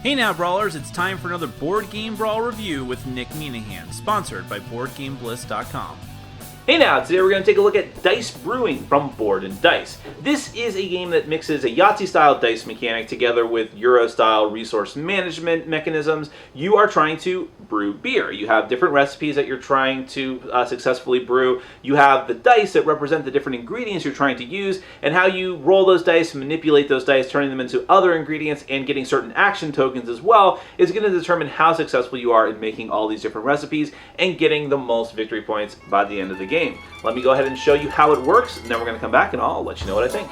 Hey now, Brawlers, it's time for another Board Game Brawl review with Nick Minahan, sponsored by BoardGameBliss.com. Hey now, today we're going to take a look at Dice Brewing from Board&Dice. This is a game that mixes a Yahtzee-style dice mechanic together with Euro-style resource management mechanisms. You are trying to brew beer. You have different recipes that you're trying to successfully brew. You have the dice that represent the different ingredients you're trying to use, and how you roll those dice, manipulate those dice, turning them into other ingredients, and getting certain action tokens as well is going to determine how successful you are in making all these different recipes and getting the most victory points by the end of the game. Let me go ahead and show you how it works, and then we're going to come back and I'll let you know what I think.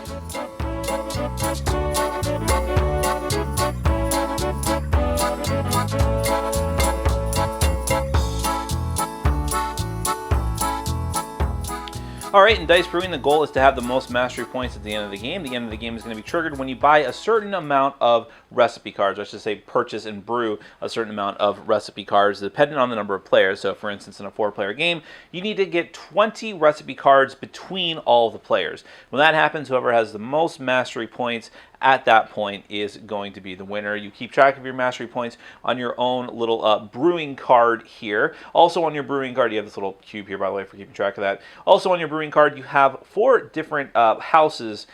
Alright, in Dice Brewing, the goal is to have the most mastery points at the end of the game. The end of the game is going to be triggered when you buy a certain amount of recipe cards, or I should say purchase and brew a certain amount of recipe cards, depending on the number of players. So for instance, in a 4-player game, you need to get 20 recipe cards between all the players. When that happens, whoever has the most mastery points at that point is going to be the winner. You keep track of your mastery points on your own little brewing card here. Also on your brewing card, you have this little cube here, by the way, for keeping track of that. Also on your brewing card, you have 4 different houses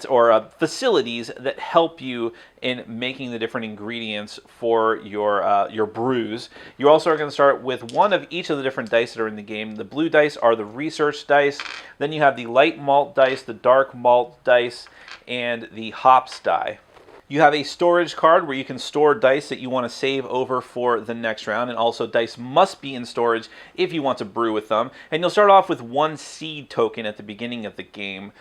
or facilities that help you in making the different ingredients for your brews. You also are going to start with one of each of the different dice that are in the game. The blue dice are the research dice. Then you have the light malt dice, the dark malt dice, and the hops die. You have a storage card where you can store dice that you want to save over for the next round, and also dice must be in storage if you want to brew with them. And you'll start off with 1 seed token at the beginning of the game,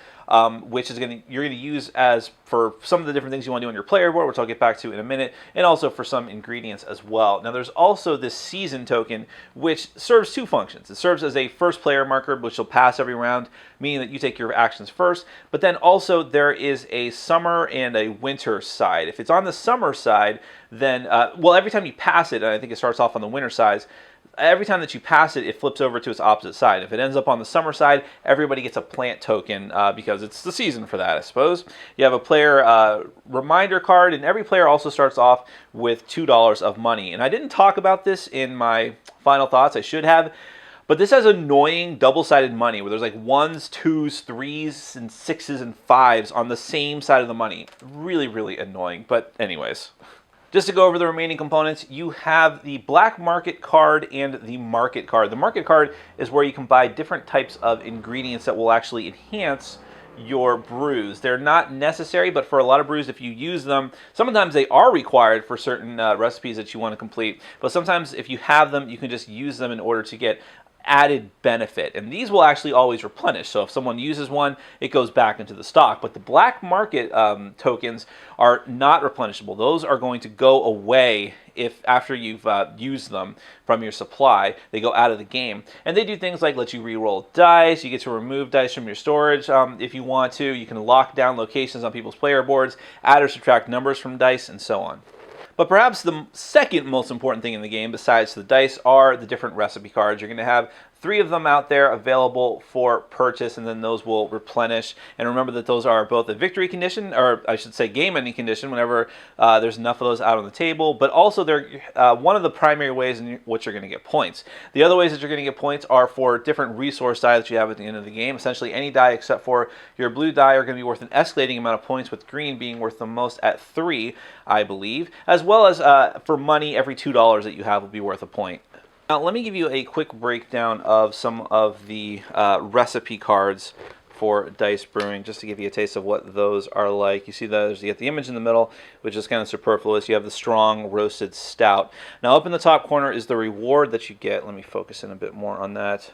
which is you're going to use as for some of the different things you want to do on your player board, which I'll get back to in a minute, and also for some ingredients as well. Now there's also this season token, which serves 2 functions. It serves as a first player marker, which will pass every round, meaning that you take your actions first, but then also there is a summer and a winter side. If it's on the summer side, then, well, every time you pass it, and I think it starts off on the winter side, every time that you pass it, it flips over to its opposite side. If it ends up on the summer side, everybody gets a plant token because it's the season for that, I suppose. You have a player reminder card, and every player also starts off with $2 of money. And I didn't talk about this in my final thoughts. I should have. But this has annoying double-sided money where there's like 1s, 2s, 3s, and 6s, and 5s on the same side of the money. Really, really annoying. But anyways, just to go over the remaining components, you have the black market card and the market card. The market card is where you can buy different types of ingredients that will actually enhance your brews. They're not necessary, but for a lot of brews, if you use them, sometimes they are required for certain recipes that you want to complete. But sometimes if you have them, you can just use them in order to get added benefit, and these will actually always replenish. So if someone uses one, it goes back into the stock. But the black market tokens are not replenishable. Those are going to go away if after you've used them from your supply. They go out of the game, and they do things like let you re-roll dice. You get to remove dice from your storage if you want to. You can lock down locations on people's player boards, add or subtract numbers from dice, and so on. But perhaps the second most important thing in the game, besides the dice, are the different recipe cards. You're going to have 3 of them out there available for purchase, and then those will replenish. And remember that those are both a victory condition, or I should say game-ending condition, whenever there's enough of those out on the table. But also they're one of the primary ways in which you're going to get points. The other ways that you're going to get points are for different resource die that you have at the end of the game. Essentially, any die except for your blue die are going to be worth an escalating amount of points, with green being worth the most at 3, I believe. As well as for money, every $2 that you have will be worth a point. Now, let me give you a quick breakdown of some of the recipe cards for Dice Brewing, just to give you a taste of what those are like. You see those, you get the image in the middle, which is kind of superfluous. You have the strong roasted stout. Now up in the top corner is the reward that you get. Let me focus in a bit more on that.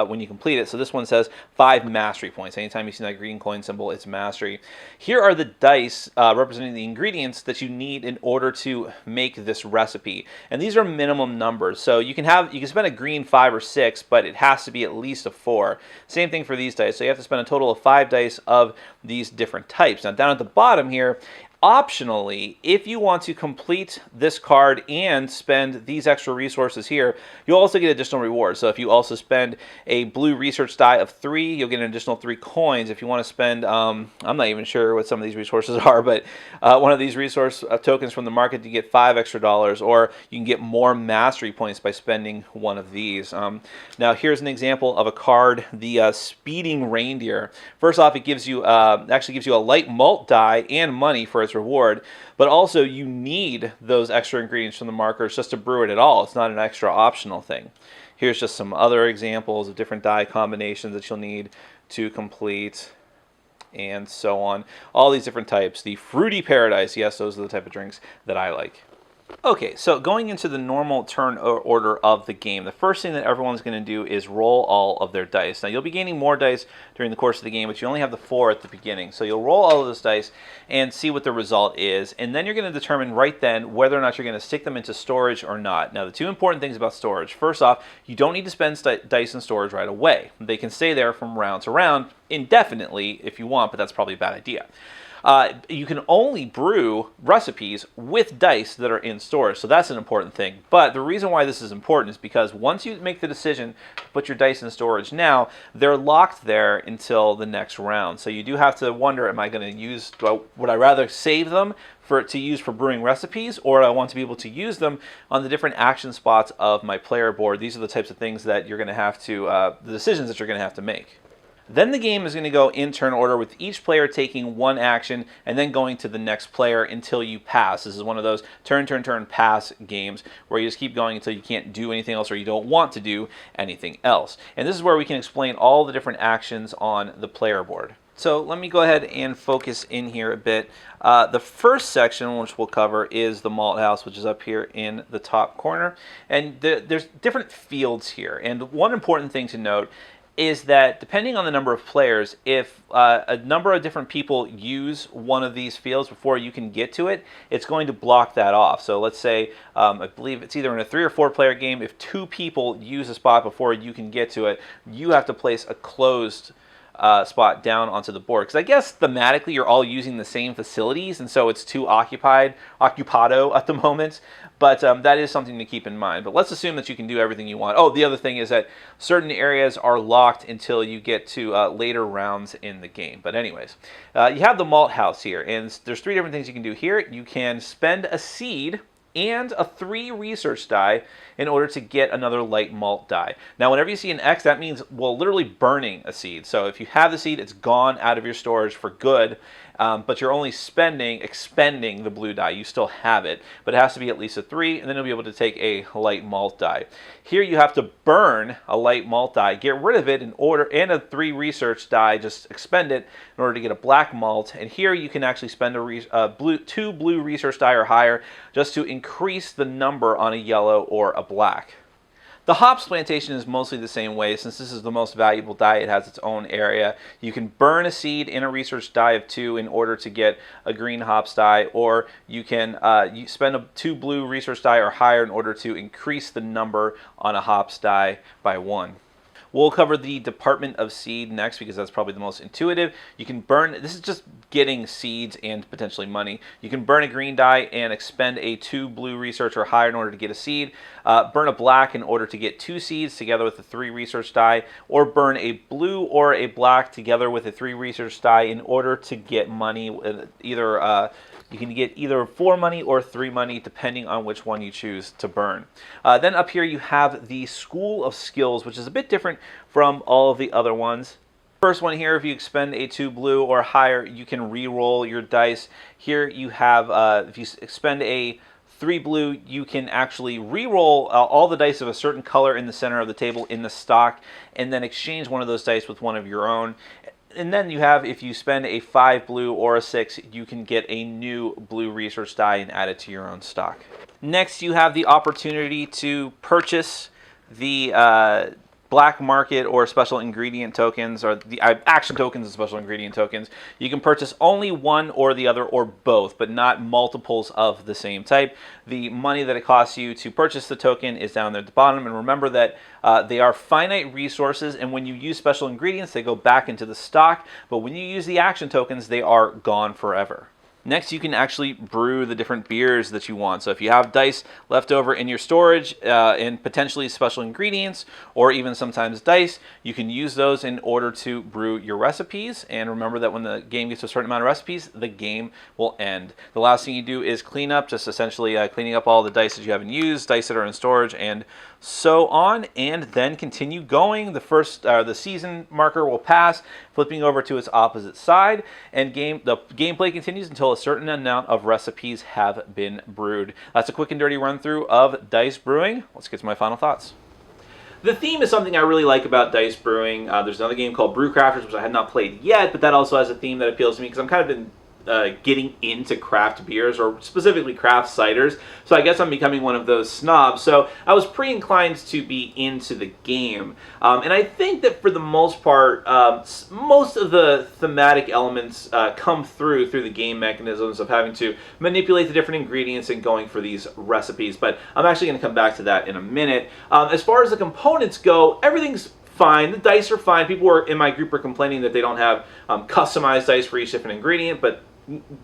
When you complete it. So this one says 5 mastery points. Anytime you see that green coin symbol, it's mastery. Here are the dice representing the ingredients that you need in order to make this recipe. And these are minimum numbers. So you can spend a green 5 or 6, but it has to be at least a 4. Same thing for these dice. So you have to spend a total of 5 dice of these different types. Now down at the bottom here, Optionally, if you want to complete this card and spend these extra resources here, you'll also get additional rewards. So if you also spend a blue research die of 3, you'll get an additional 3 coins. If you want to spend, I'm not even sure what some of these resources are, but one of these resource tokens from the market, you get $5 extra, or you can get more mastery points by spending one of these. Now here's an example of a card, the Speeding Reindeer. First off, it gives you actually gives you a light malt die and money for its reward, but also you need those extra ingredients from the markers just to brew it at all. It's not an extra optional thing. Here's just some other examples of different die combinations that you'll need to complete, and so on. All these different types. The Fruity Paradise, yes, those are the type of drinks that I like. Okay, so going into the normal turn order of the game, the first thing that everyone's going to do is roll all of their dice. Now, you'll be gaining more dice during the course of the game, but you only have the 4 at the beginning. So you'll roll all of those dice and see what the result is, and then you're going to determine right then whether or not you're going to stick them into storage or not. Now, the 2 important things about storage. First off, you don't need to spend dice in storage right away. They can stay there from round to round indefinitely if you want, but that's probably a bad idea. You can only brew recipes with dice that are in storage, so that's an important thing. But the reason why this is important is because once you make the decision to put your dice in storage now, they're locked there until the next round. So you do have to wonder, am I going to use, would I rather save them to use for brewing recipes, or I want to be able to use them on the different action spots of my player board? These are the types of things that you're going to have to, the decisions that you're going to have to make. Then the game is going to go in turn order with each player taking 1 action and then going to the next player until you pass. This is one of those turn, pass games where you just keep going until you can't do anything else or you don't want to do anything else. And this is where we can explain all the different actions on the player board. So let me go ahead and focus in here a bit. The first section, which we'll cover, is the malt house, which is up here in the top corner. And there's different fields here. And one important thing to note is that depending on the number of players, if a number of different people use one of these fields before you can get to it, it's going to block that off. So let's say, I believe it's either in a 3 or 4 player game, if 2 people use a spot before you can get to it, you have to place a closed spot down onto the board. Because I guess thematically you're all using the same facilities, and so it's too occupado at the moment. But that is something to keep in mind. But let's assume that you can do everything you want. Oh, the other thing is that certain areas are locked until you get to later rounds in the game. But anyways, you have the malt house here, and there's 3 different things you can do here. You can spend a seed and a 3 research die in order to get another light malt die. Now, whenever you see an X, that means, well, literally burning a seed. So if you have the seed, it's gone out of your storage for good, but you're only expending the blue die. You still have it, but it has to be at least a 3, and then you'll be able to take a light malt die. Here you have to burn a light malt die, get rid of it in order, and a 3 research die, just expend it in order to get a black malt. And here you can actually spend 2 blue research die or higher just to increase the number on a yellow or a black. The hops plantation is mostly the same way. Since this is the most valuable die, it has its own area. You can burn a seed in a research die of 2 in order to get a green hops die, or you can you spend 2 blue research die or higher in order to increase the number on a hops die by 1. We'll cover the department of seed next because that's probably the most intuitive. You can burn, this is just getting seeds and potentially money. You can burn a green die and expend a 2 blue research or higher in order to get a seed. Burn a black in order to get 2 seeds together with a 3 research die, or burn a blue or a black together with a 3 research die in order to get money. You can get either 4 money or 3 money, depending on which one you choose to burn. Then up here you have the School of Skills, which is a bit different from all of the other ones. First one here, if you expend a 2 blue or higher, you can re-roll your dice. Here you have, if you expend a 3 blue, you can actually re-roll all the dice of a certain color in the center of the table in the stock, and then exchange one of those dice with one of your own. And then you have, if you spend a 5 blue or a 6, you can get a new blue research die and add it to your own stock. Next, you have the opportunity to purchase the black market or special ingredient tokens, or the action tokens and special ingredient tokens. You can purchase only one or the other or both, but not multiples of the same type. The money that it costs you to purchase the token is down there at the bottom, and remember that they are finite resources, and when you use special ingredients, they go back into the stock, but when you use the action tokens, they are gone forever. Next, you can actually brew the different beers that you want. So if you have dice left over in your storage and potentially special ingredients or even sometimes dice, you can use those in order to brew your recipes. And remember that when the game gets to a certain amount of recipes, the game will end. The last thing you do is clean up, just essentially cleaning up all the dice that you haven't used, dice that are in storage, and so on, and then continue going. The season marker will pass, flipping over to its opposite side, and the gameplay continues until a certain amount of recipes have been brewed. That's a quick and dirty run through of Dice Brewing. Let's get to my final thoughts. The theme is something I really like about Dice Brewing. There's another game called Brew Crafters, which I had not played yet, but that also has a theme that appeals to me because I'm kind of been getting into craft beers, or specifically craft ciders. So I guess I'm becoming one of those snobs. So I was pretty inclined to be into the game. And I think that for the most part, most of the thematic elements come through the game mechanisms of having to manipulate the different ingredients and going for these recipes. But I'm actually going to come back to that in a minute. As far as the components go, everything's fine. The dice are fine. People in my group are complaining that they don't have customized dice for each different ingredient, but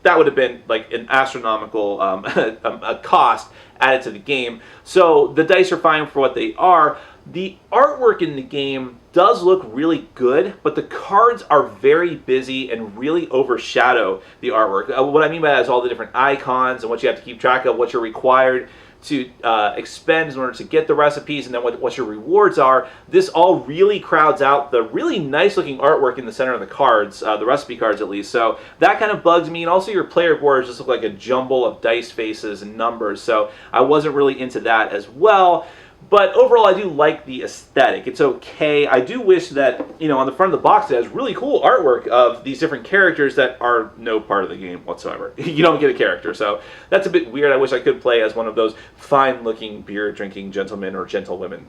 that would have been like an astronomical a cost added to the game. So the dice are fine for what they are. The artwork in the game does look really good, but the cards are very busy and really overshadow the artwork. What I mean by that is all the different icons and what you have to keep track of, what you're required to expend in order to get the recipes, and then what your rewards are. This all really crowds out the really nice looking artwork in the center of the cards, the recipe cards at least. So that kind of bugs me. And also your player boards just look like a jumble of dice faces and numbers. So I wasn't really into that as well. But overall, I do like the aesthetic. It's okay. I do wish that, on the front of the box, it has really cool artwork of these different characters that are no part of the game whatsoever. You don't get a character, so that's a bit weird. I wish I could play as one of those fine-looking, beer-drinking gentlemen or gentlewomen.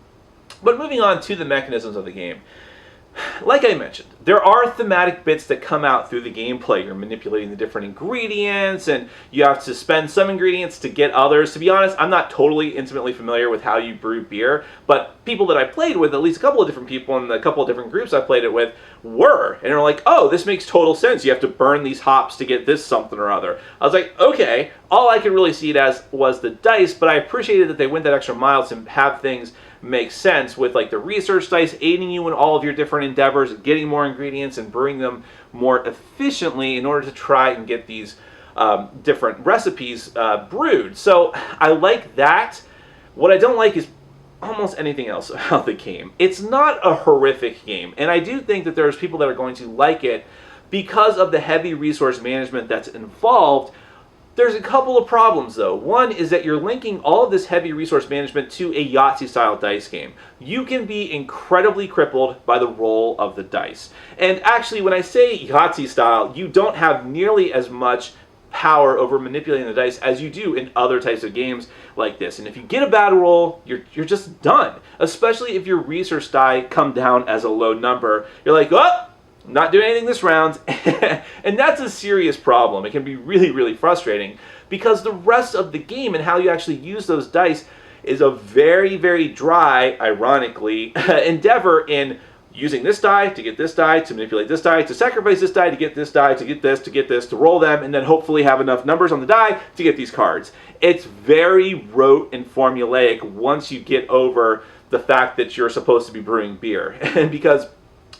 But moving on to the mechanisms of the game. Like I mentioned, there are thematic bits that come out through the gameplay. You're manipulating the different ingredients, and you have to spend some ingredients to get others. To be honest, I'm not totally intimately familiar with how you brew beer, but people that I played with, at least a couple of different people in a couple of different groups I played it with, were. And they're like, oh, this makes total sense. You have to burn these hops to get this something or other. I was like, okay. All I could really see it as was the dice, but I appreciated that they went that extra mile to have things make sense with like the research dice aiding you in all of your different endeavors, getting more ingredients and brewing them more efficiently in order to try and get these different recipes brewed. So I like that. What I don't like is almost anything else about the game. It's not a horrific game, and I do think that there's people that are going to like it because of the heavy resource management that's involved. There's a couple of problems, though. One is that you're linking all of this heavy resource management to a Yahtzee-style dice game. You can be incredibly crippled by the roll of the dice. And actually, when I say Yahtzee-style, you don't have nearly as much power over manipulating the dice as you do in other types of games like this. And if you get a bad roll, you're just done. Especially if your resource die come down as a low number. You're like, oh! Not doing anything this round, and that's a serious problem. It can be really, really frustrating because the rest of the game and how you actually use those dice is a very, very dry, ironically, endeavor in using this die to get this die, to manipulate this die, to sacrifice this die to get this die, to get this, to roll them, and then hopefully have enough numbers on the die to get these cards. It's very rote and formulaic once you get over the fact that you're supposed to be brewing beer. And because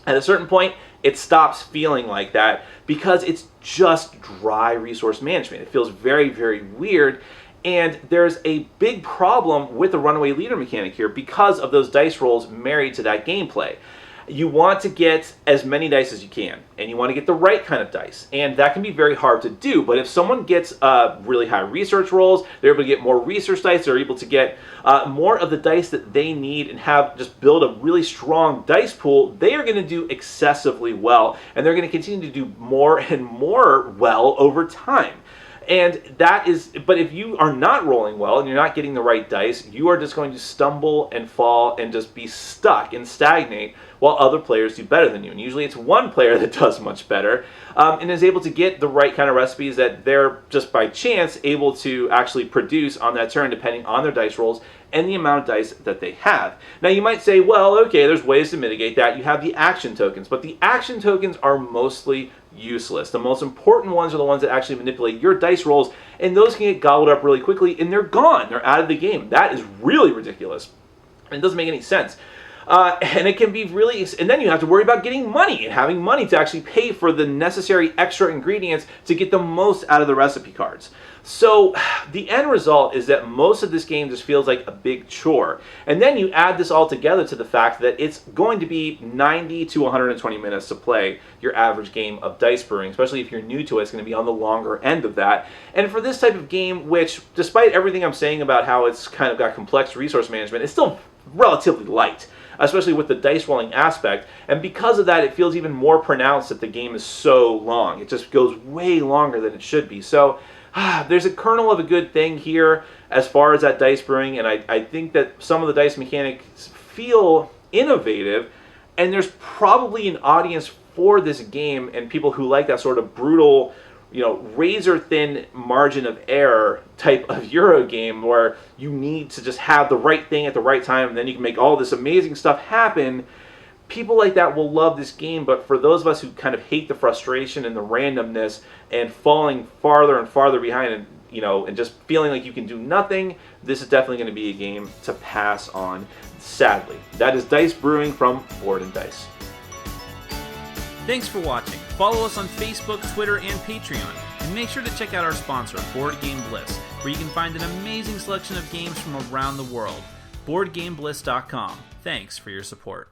at a certain point, it stops feeling like that because it's just dry resource management. It feels very, very weird. And there's a big problem with the runaway leader mechanic here because of those dice rolls married to that gameplay. You want to get as many dice as you can, and you want to get the right kind of dice, and that can be very hard to do. But if someone gets really high research rolls, they're able to get more research dice, they're able to get more of the dice that they need and have just build a really strong dice pool, they are going to do excessively well, and they're going to continue to do more and more well over time. And that is, but if you are not rolling well and you're not getting the right dice, you are just going to stumble and fall and just be stuck and stagnate while other players do better than you. And usually it's one player that does much better and is able to get the right kind of recipes that they're just by chance able to actually produce on that turn, depending on their dice rolls and the amount of dice that they have. Now you might say, well, okay, there's ways to mitigate that. You have the action tokens, but the action tokens are mostly useless. The most important ones are the ones that actually manipulate your dice rolls, and those can get gobbled up really quickly, and they're gone. They're out of the game. That is really ridiculous. It doesn't make any sense. And it can be really, and then you have to worry about getting money and having money to actually pay for the necessary extra ingredients to get the most out of the recipe cards. So the end result is that most of this game just feels like a big chore. And then you add this all together to the fact that it's going to be 90 to 120 minutes to play your average game of dice brewing, especially if you're new to it. It's going to be on the longer end of that. And for this type of game, which despite everything I'm saying about how it's kind of got complex resource management, it's still relatively light, especially with the dice rolling aspect. And because of that, it feels even more pronounced that the game is so long. It just goes way longer than it should be. So there's a kernel of a good thing here as far as that dice brewing, and I think that some of the dice mechanics feel innovative, and there's probably an audience for this game and people who like that sort of brutal, razor thin margin of error type of Euro game where you need to just have the right thing at the right time and then you can make all this amazing stuff happen. People like that will love this game, but for those of us who kind of hate the frustration and the randomness and falling farther and farther behind and and just feeling like you can do nothing, this is definitely going to be a game to pass on, sadly. That is Dice Brewing from Board&Dice. Thanks for watching. Follow us on Facebook, Twitter, and Patreon. And make sure to check out our sponsor, Board Game Bliss, where you can find an amazing selection of games from around the world. BoardGameBliss.com. Thanks for your support.